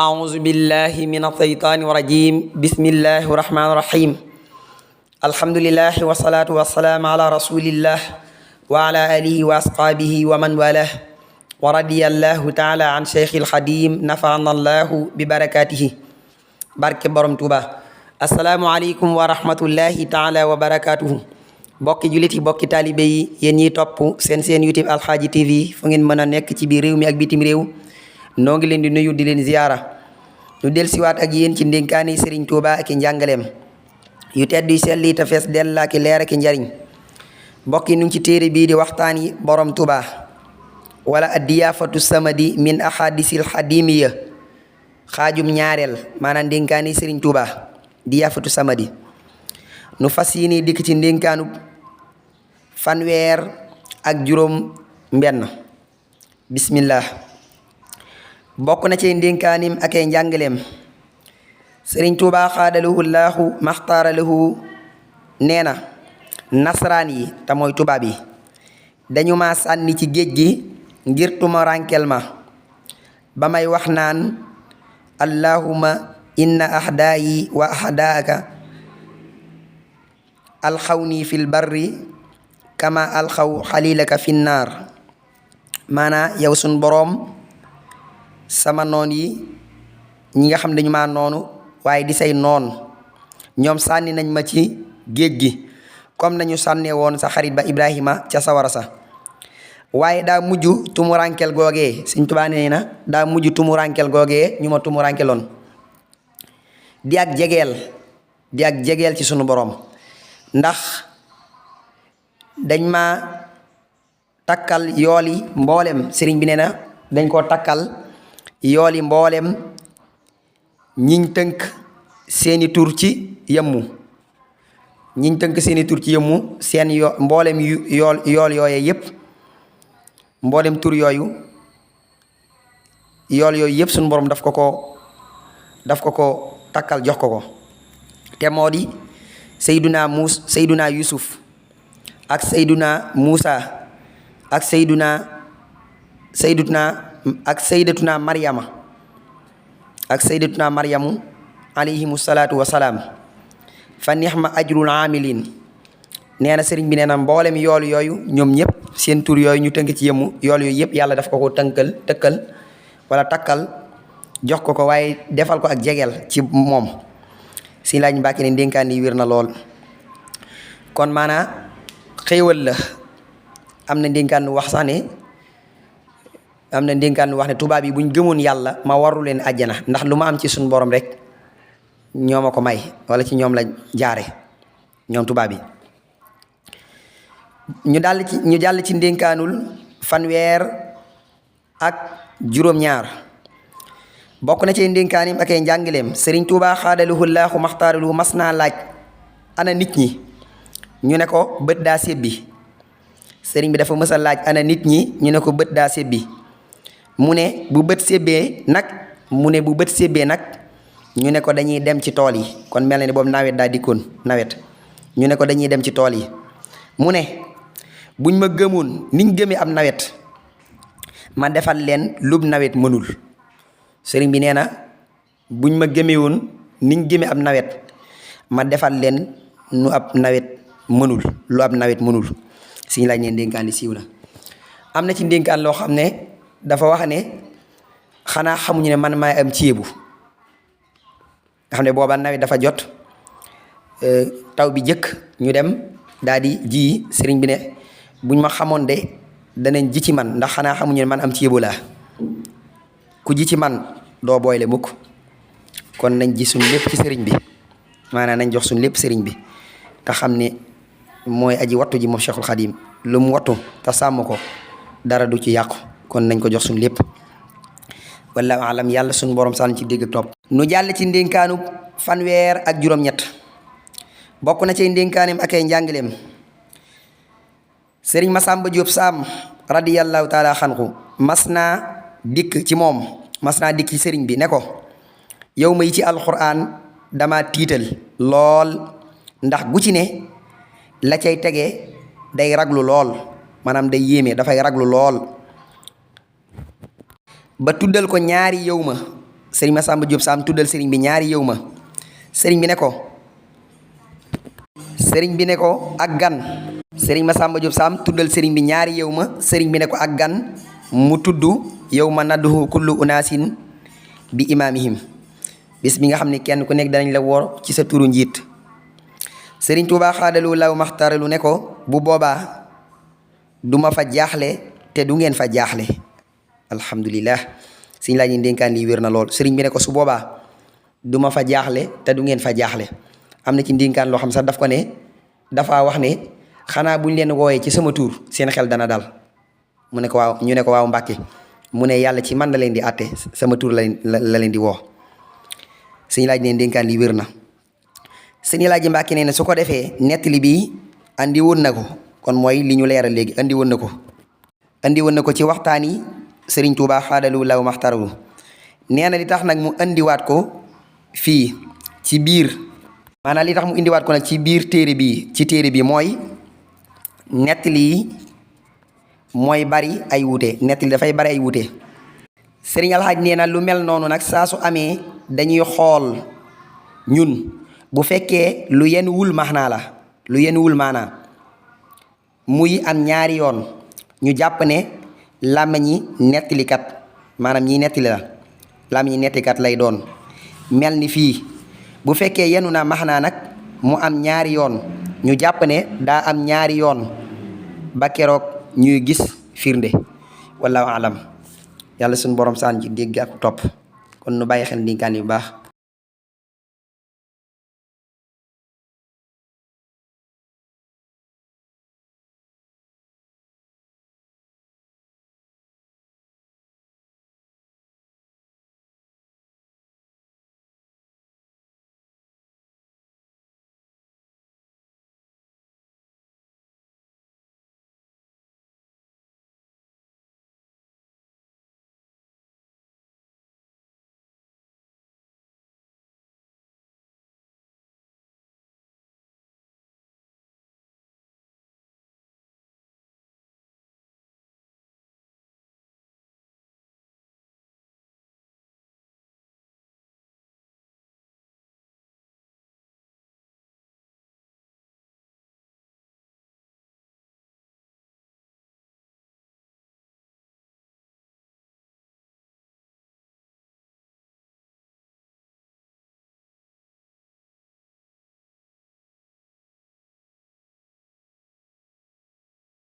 أعوذ بالله من الشيطان الرجيم بسم الله الرحمن الرحيم الحمد لله والصلاة والسلام على رسول الله وعلى آله وأصحابه ومن والاه ورضي الله تعالى عن شيخ الخديم نفعنا الله ببركاته barke borom Tuuba assalaamu aleykum wa rahmatullahi taala wa barakatuhu bokki jullit yi bokki taalibe yi yéen ñiy topp seen YouTube Alxaaji TV fu ngeen mën a nekk ci biir réew mi ak bitim réew noo ngi leen di nuyu di leen ziyaara ñu del siwaat ak yéen ci ndénkaani Sëriñ Tuuba ak i njàngaleem yu tedd yu sell yi te fees dell ak leer ak njariñ mbokk yi nu ngi ci téere bii di waxtaan yi borom Tuuba wala addiyaafatu samadi min ahadisil xadimiya xaajum ñaareel maanaam ndénkaani Sëriñ Tuuba diyaafatu samadi nu fas yéene dikk ci ndénkaanu fanweer ak juróom mbenn bismillah bokk na ci ndénkaanim ak ay njàngaleem Sëriñ Tuuba xaadalahu llaahu maxtaaralahu nee na nasaraan yi te mooy tubaab yi dañu ma sànni ci géej gi ngir tumarankel ma ba may wax naan allahumma inna ahdaayi wa ahdaaka alxawni fil barri kama alxaw xalilaka finnaar maanaa yow sun boroom sama noon yi ñi nga xam dañu maa noonu waaye di say noon ñoom sànni nañ ma ci géej gi comme nañu sànnee woon sa xarit ba Ibrahima ca sawara sa waaye daa mujj tumurankel googee Sëriñ Tuubaa nee na daa mujj tumurankel googee ñu ma tumurankeloon di ak jegeel ci sunu boroom ndax dañ ma takkal yooli mboolem sëriñ bi nee na dañ koo takkal yooli mboolem ñiñ tënk seeni tur ci yëmmu seen mboolem yool yooye yépp mboolem tur yooyu yépp suñu boroom daf ko ko takkal jox ko te moo di Seyduna Yusuf ak Seyduna Muusa ak Seydatuna Maryamu alayhimu salaatu wa salaam fa nixma ajrul amilin nee na sëriñ bi nee na mboolem yool yooyu ñoom ñëpp seen tur yooyu ñu tënk ci yëmmu yool yooyu yëpp yàlla daf ko takkal jox ko waaye defal ko ak jegeel ci moom si laaj Mbàkke ne ndénkaan yi wér na lool kon maanaa xéewal la am na ndénkaan wax ne tubaab yi buñ gëmoon yàlla ma waru leen àjjana ndax lu ma am ci suñu borom rek ñoo ma ko may wala ci ñoom la jaare ñoom tubaab yi ñu jàll ci ndénkaanul fanweer ak juróom-ñaar bokk na ci ndénkaanim ak ay njàngaleem Sëriñ Tuuba xaadalahu llaahu maxtaaralahu mas naa laaj ana nit ñi ñu ne ko bët daa sébbi sëriñ bi dafa mës a laaj ana nit ñi ñu ne ko bët daa sébbi mu ne bu bët sébbee nag ñu ne ko dañuy dem ci tool yi kon mel na ni boobu nawet daa dikkoon nawet ñu ne ko dañuy dem ci tool yi mu ne buñ ma gëmoon niñ gëmee am nawet ma defal leen lub nawet mënul sëriñ bi nee na buñ ma gëmee woon niñ gëmee am nawet ma defal leen lu ab nawet mënul si laaj ne ndénkaan li siiw na am na ci ndénkaan loo xam ne dafa wax ne xanaa xamuñu ne man maay am ceebu nga xam ne booba nawet dafa jot taw bi jëkk ñu dem daal di ji sëriñ bi ne buñ ma xamoon de danañ ji ci man ndax xanaa xamuñu ne man am ceebu laa ku ji ci man doo boyle mukk kon nañ ji suñ lépp ci sëriñ bi maanaam nañ jox suñ lépp sëriñ bi te xam ne mooy aji wattu ji moom Cheikhul Khadim lu mu wattu te sàmm ko dara du ci yàqu kon nañ ko jox suñ lépp wallaahu alam yàlla suñ borom sànn ci dégg topp nu jàll ci ndénkaanu fanweer ak juróom-ñett bokk na ci ndénkaanim ak ay njàngaleem sëriñ Masamba Jóob Saam radiyallahu taala xanhu mas naa dikk ci sëriñ bi ne ko yow ma yi ci alxuraan dama tiital lool ndax gu ci ne la cay tege day raglu lool maanaam day yéeme dafay raglu lool ba tuddal ko ñaari yow ma sëriñ Masamba Diop Sam tuddal sëriñ bi ñaari yow ma sëriñ bi ne ko ak gan sëriñ Masamba Diop Sam tuddal sëriñ bi ñaari yow ma sëriñ bi ne ko ak gan mu tudd yow ma nadduhu kullu unaasin bi imaamihim bis bi nga xam ne kenn ku nekk danañ la woor ci sa turu njiit sëriñ Tuubaa xaadalu law maxtaralu ne ko bu boobaa duma fa jaaxle te du ngeen fa jaaxle alhamdulillah sëriñ laaj yi ndénkaan lii wér na lool sëriñ bi ne ko su boobaa duma fa jaaxle te du ngeen fa jaaxle am na ci ndénkaan loo xam sax daf ko ne dafa wax ne xanaa buñ leen wooyee ci sama tur seen xel dana dal mu ne ko waaw ñu ne ko waaw Mbàkke mu ne yàlla ci man la leen di àtte sama tur la leen di woo sëriñ laaj ne ndénkaan lii wér na sëriñ laaj Mbàkke nee na su ko defee nettali bi andi woon na ko kon mooy li ñu leeral léegi andi woon na ko ci waxtaan yi sëriñ Tuubaa xaadalu law maxtaralu nee na li tax nag mu indiwaat ko fii ci biir maanaam li tax mu indiwaat ko nag ci biir téere bi mooy nettali yi mooy bari ay wuute nettali dafay bari ay wuute sëriñ Alxaaj nee na lu mel noonu nag saa su amee dañuy xool ñun bu fekkee lu yenn wul maanaa muy am ñaari yoon ñu jàpp ne làmmiñi nettalikat maanaam ñiy nettali la làmmiñi nettalikat lay doon mel ni fii bu fekkee yenu na maxnaa nag mu am ñaari yoon ñu jàpp ne daa am ñaari yoon ba keroog ñuy gis firnde wallahu alam yàlla suñu borom saan ci dégg ak topp kon nu bàyyi xel ndénkaan yu baax